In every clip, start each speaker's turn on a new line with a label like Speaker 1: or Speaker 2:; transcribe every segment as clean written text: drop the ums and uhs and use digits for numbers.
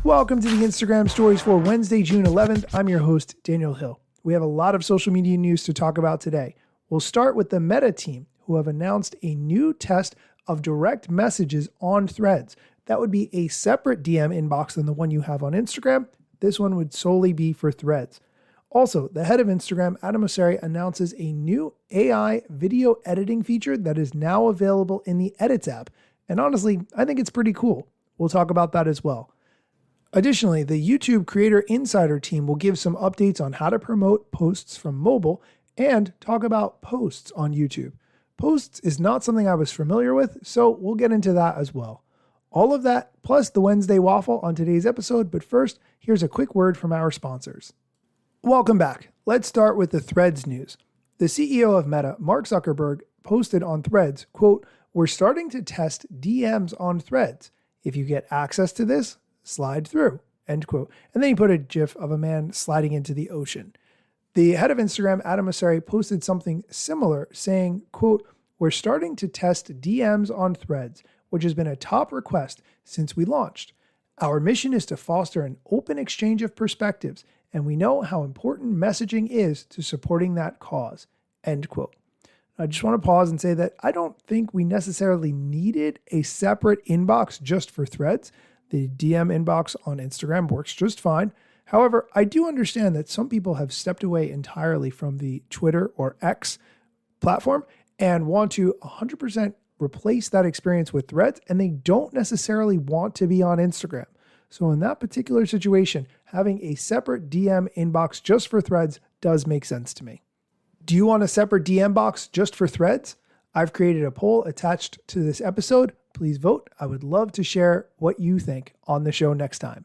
Speaker 1: Welcome to the Instagram stories for Wednesday, June 11th. I'm your host, Daniel Hill. We have a lot of social media news to talk about today. We'll start with the Meta team, who have announced a new test of direct messages on Threads. That would be a separate DM inbox than the one you have on Instagram. This one would solely be for Threads. Also, the head of Instagram, Adam Mosseri, announces a new AI video editing feature that is now available in the Edits app. And honestly, I think it's pretty cool. We'll talk about that as well. Additionally, the YouTube Creator Insider team will give some updates on how to promote posts from mobile and talk about posts on YouTube. Posts is not something I was familiar with, so we'll get into that as well. All of that, plus the Wednesday Waffle on today's episode, but first, here's a quick word from our sponsors. Welcome back. Let's start with the Threads news. The CEO of Meta, Mark Zuckerberg, posted on Threads, quote, "We're starting to test DMs on Threads. If you get access to this, slide through," end quote. And then he put a GIF of a man sliding into the ocean. The head of Instagram, Adam Mosseri, posted something similar saying, quote, "We're starting to test DMs on Threads, which has been a top request since we launched. Our mission is to foster an open exchange of perspectives, and we know how important messaging is to supporting that cause," end quote. I just want to pause and say that I don't think we necessarily needed a separate inbox just for Threads. The DM inbox on Instagram works just fine. However, I do understand that some people have stepped away entirely from the Twitter or X platform and want to 100% replace that experience with Threads, and they don't necessarily want to be on Instagram. So in that particular situation, having a separate DM inbox just for Threads does make sense to me. Do you want a separate DM box just for Threads? I've created a poll attached to this episode. Please vote. I would love to share what you think on the show next time.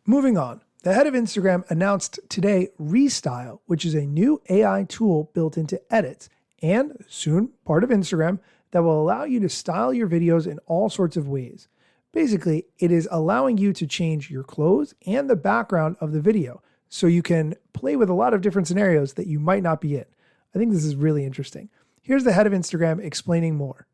Speaker 1: Moving on, the head of Instagram announced today Restyle, which is a new AI tool built into Edits and soon part of Instagram that will allow you to style your videos in all sorts of ways. Basically, it is allowing you to change your clothes and the background of the video so you can play with a lot of different scenarios that you might not be in. I think this is really interesting. Here's the head of Instagram explaining more.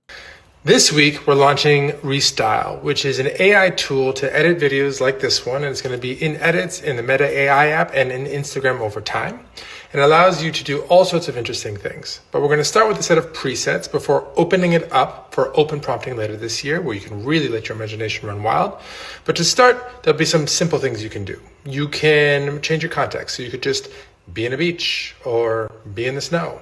Speaker 2: This week, we're launching Restyle, which is an AI tool to edit videos like this one, and it's going to be in Edits, in the Meta AI app, and in Instagram over time. It allows you to do all sorts of interesting things. But we're going to start with a set of presets before opening it up for open prompting later this year, where you can really let your imagination run wild. But to start, there'll be some simple things you can do. You can change your context, so you could just be in a beach or be in the snow.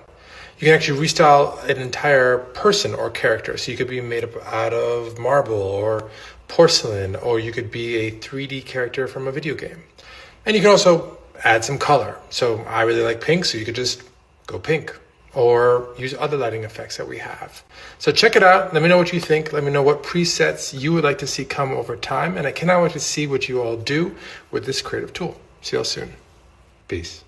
Speaker 2: You can actually restyle an entire person or character. So you could be made up out of marble or porcelain, or you could be a 3D character from a video game. And you can also add some color. So I really like pink, so you could just go pink or use other lighting effects that we have. So check it out. Let me know what you think. Let me know what presets you would like to see come over time. And I cannot wait to see what you all do with this creative tool. See you all soon. Peace.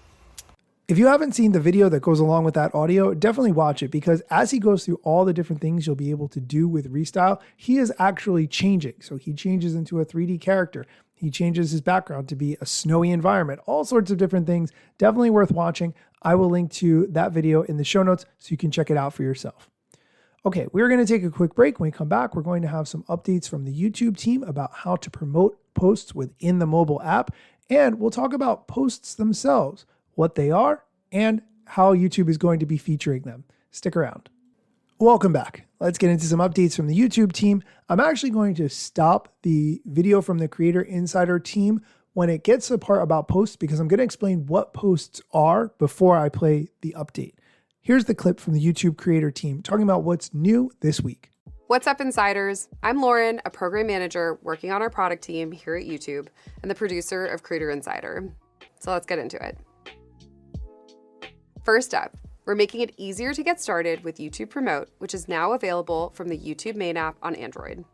Speaker 1: If you haven't seen the video that goes along with that audio, definitely watch it, because as he goes through all the different things you'll be able to do with Restyle, he is actually changing. So he changes into a 3D character. He changes his background to be a snowy environment, all sorts of different things. Definitely worth watching. I will link to that video in the show notes so you can check it out for yourself. Okay, we're going to take a quick break. When we come back, we're going to have some updates from the YouTube team about how to promote posts within the mobile app. And we'll talk about posts themselves, what they are, and how YouTube is going to be featuring them. Stick around. Welcome back. Let's get into some updates from the YouTube team. I'm actually going to stop the video from the Creator Insider team when it gets to the part about posts, because I'm going to explain what posts are before I play the update. Here's the clip from the YouTube Creator team talking about what's new this week.
Speaker 3: What's up, Insiders? I'm Lauren, a program manager working on our product team here at YouTube and the producer of Creator Insider. So let's get into it. First up, we're making it easier to get started with YouTube Promote, which is now available from the YouTube main app on Android.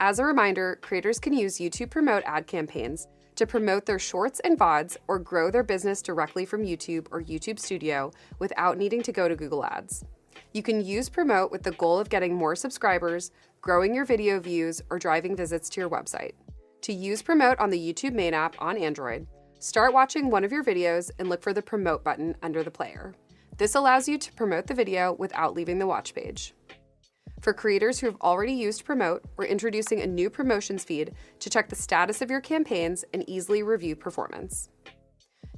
Speaker 3: As a reminder, creators can use YouTube Promote ad campaigns to promote their shorts and VODs or grow their business directly from YouTube or YouTube Studio without needing to go to Google Ads. You can use Promote with the goal of getting more subscribers, growing your video views, or driving visits to your website. To use Promote on the YouTube main app on Android, start watching one of your videos and look for the Promote button under the player. This allows you to promote the video without leaving the watch page. For creators who have already used Promote, we're introducing a new promotions feed to check the status of your campaigns and easily review performance.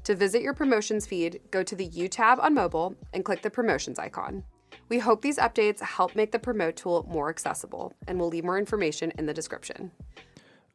Speaker 3: To visit your promotions feed, go to the U tab on mobile and click the promotions icon. We hope these updates help make the Promote tool more accessible, and we'll leave more information in the description.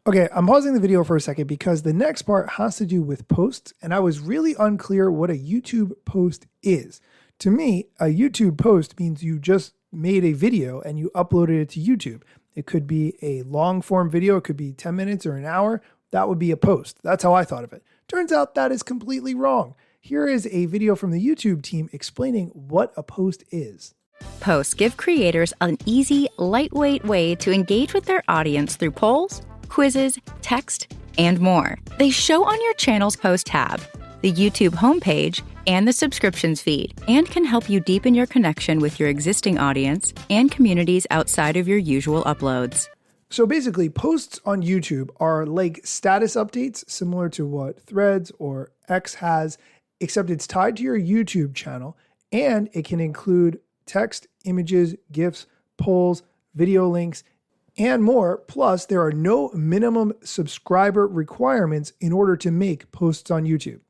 Speaker 1: Okay, I'm pausing the video for a second because the next part has to do with posts, and I was really unclear what a YouTube post is. To me, a YouTube post means you just made a video and you uploaded it to YouTube. It could be a long form video, it could be 10 minutes or an hour. That would be a post. That's how I thought of it. Turns out that is completely wrong. Here is a video from the YouTube team explaining what a post is.
Speaker 4: Posts give creators an easy, lightweight way to engage with their audience through polls, quizzes, text, and more. They show on your channel's post tab, the YouTube homepage, and the subscriptions feed, and can help you deepen your connection with your existing audience and communities outside of your usual uploads.
Speaker 1: So basically, posts on YouTube are like status updates, similar to what Threads or X has, except it's tied to your YouTube channel, and it can include text, images, GIFs, polls, video links, and more. Plus, there are no minimum subscriber requirements in order to make posts on YouTube.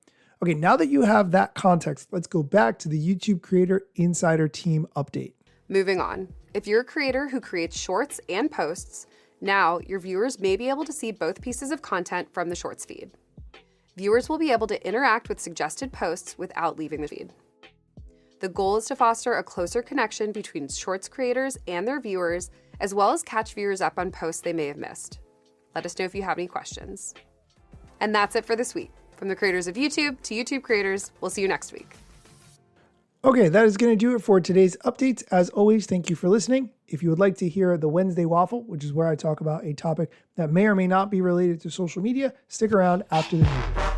Speaker 1: Okay, now that you have that context, let's go back to the YouTube Creator Insider Team update.
Speaker 3: Moving on. If you're a creator who creates shorts and posts, now your viewers may be able to see both pieces of content from the shorts feed. Viewers will be able to interact with suggested posts without leaving the feed. The goal is to foster a closer connection between shorts creators and their viewers, as well as catch viewers up on posts they may have missed. Let us know if you have any questions. And that's it for this week. From the creators of YouTube to YouTube creators, we'll see you next week.
Speaker 1: Okay, that is going to do it for today's updates. As always, thank you for listening. If you would like to hear the Wednesday Waffle, which is where I talk about a topic that may or may not be related to social media, stick around after the music.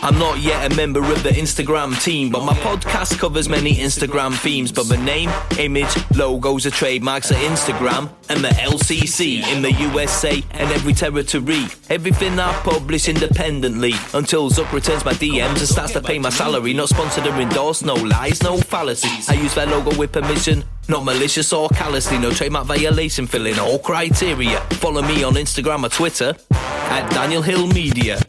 Speaker 5: I'm not yet a member of the Instagram team, but my podcast covers many Instagram themes. But the name, image, logos are trademarks of Instagram and the LCC in the USA and every territory. Everything I publish independently until Zuck returns my DMs and starts to pay my salary. Not sponsored or endorsed, no lies, no fallacies. I use their logo with permission, not malicious or callously. No trademark violation, filling all criteria. Follow me on Instagram or Twitter at Daniel Hill Media.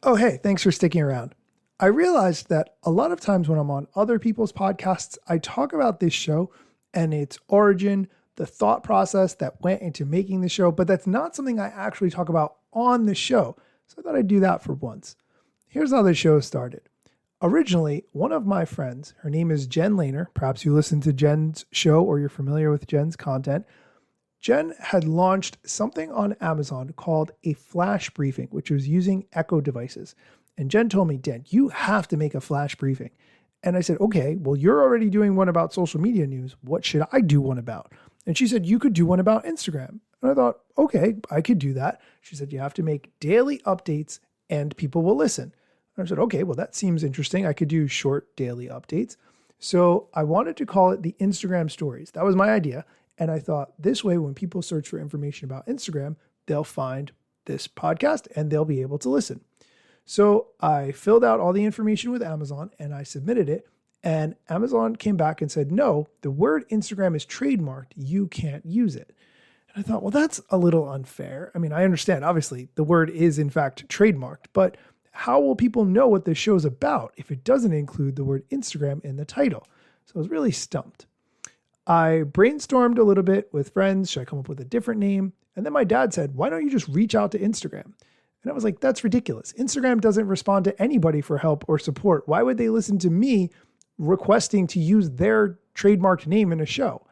Speaker 1: Oh, hey, thanks for sticking around. I realized that a lot of times when I'm on other people's podcasts, I talk about this show and its origin, the thought process that went into making the show, but that's not something I actually talk about on the show. So I thought I'd do that for once. Here's how the show started. Originally, one of my friends, her name is Jen Lehner. Perhaps you listen to Jen's show or you're familiar with Jen's content. Jen had launched something on Amazon called a flash briefing, which was using Echo devices. And Jen told me, Dan, you have to make a flash briefing. And I said, okay, well, you're already doing one about social media news. What should I do one about? And she said, you could do one about Instagram. And I thought, okay, I could do that. She said, you have to make daily updates and people will listen. And I said, okay, well, that seems interesting. I could do short daily updates. So I wanted to call it the Instagram stories. That was my idea. And I thought this way, when people search for information about Instagram, they'll find this podcast and they'll be able to listen. So I filled out all the information with Amazon and I submitted it. And Amazon came back and said, no, the word Instagram is trademarked. You can't use it. And I thought, well, that's a little unfair. I mean, I understand, obviously, the word is in fact trademarked, but how will people know what this show's about if it doesn't include the word Instagram in the title? So I was really stumped. I brainstormed a little bit with friends. Should I come up with a different name? And then my dad said, why don't you just reach out to Instagram? And I was like, that's ridiculous. Instagram doesn't respond to anybody for help or support. Why would they listen to me requesting to use their trademarked name in a show?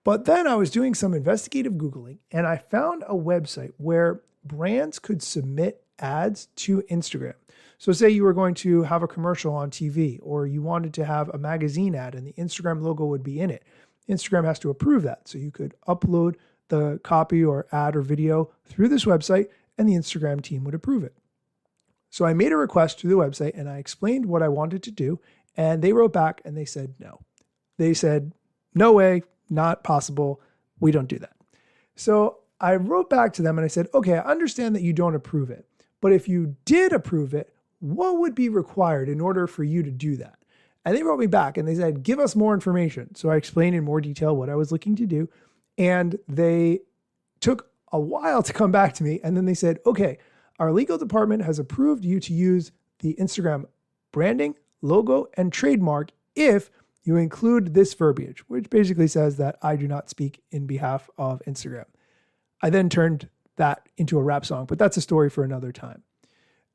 Speaker 1: But then I was doing some investigative Googling and I found a website where brands could submit ads to Instagram. So say you were going to have a commercial on TV or you wanted to have a magazine ad and the Instagram logo would be in it. Instagram has to approve that. So you could upload the copy or ad or video through this website and the Instagram team would approve it. So I made a request to the website and I explained what I wanted to do. And they wrote back and they said no. They said, no way, not possible. We don't do that. So I wrote back to them and I said, okay, I understand that you don't approve it. But if you did approve it, what would be required in order for you to do that? And they wrote me back and they said, give us more information. So I explained in more detail what I was looking to do. And they took a while to come back to me. And then they said, okay, our legal department has approved you to use the Instagram branding, logo, and trademark if you include this verbiage, which basically says that I do not speak in behalf of Instagram. I then turned that into a rap song, but that's a story for another time.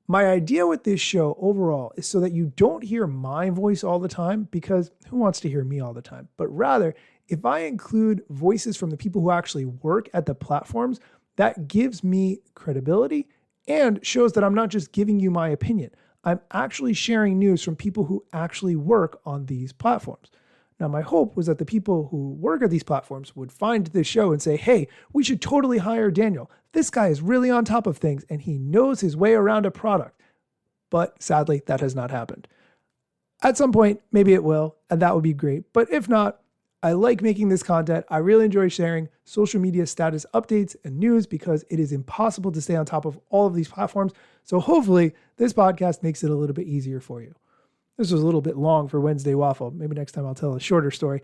Speaker 1: My idea with this show overall is so that you don't hear my voice all the time, because who wants to hear me all the time? But rather, if I include voices from the people who actually work at the platforms, that gives me credibility and shows that I'm not just giving you my opinion. I'm actually sharing news from people who actually work on these platforms. Now, my hope was that the people who work at these platforms would find this show and say, hey, we should totally hire Daniel. This guy is really on top of things and he knows his way around a product. But sadly, that has not happened. At some point, maybe it will, and that would be great. But if not, I like making this content. I really enjoy sharing social media status updates and news because it is impossible to stay on top of all of these platforms. So hopefully this podcast makes it a little bit easier for you. This was a little bit long for Wednesday Waffle. Maybe next time I'll tell a shorter story.